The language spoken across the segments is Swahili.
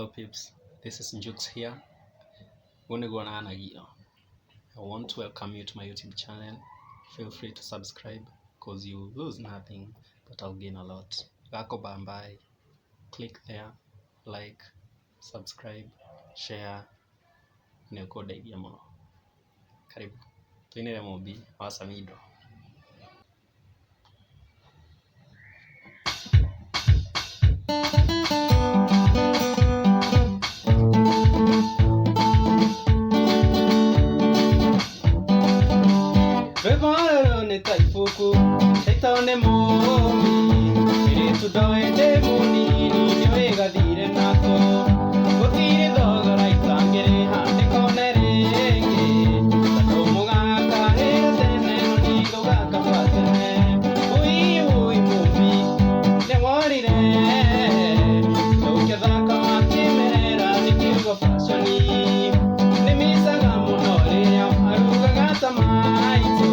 Hello peeps, this is Njux here. I want to welcome you to my YouTube channel. Feel free to subscribe because you lose nothing but I'll gain a lot. Gako bambai. Click there, like, subscribe, share, neokoda idiamo. Karibu. Tuinire mobi wasamido. Bebaro taifuku, shaitane momi, iritu doende munini, nyoega dire nako, gotire dogara itangere hande konerenge, tato mugaka tene noni dogaka patene, ui momi, ne warire, dokadaka makimerera nikigo fashioni, ne misaga monore aruga gata maito.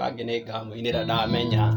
Kagene gamu inira damenya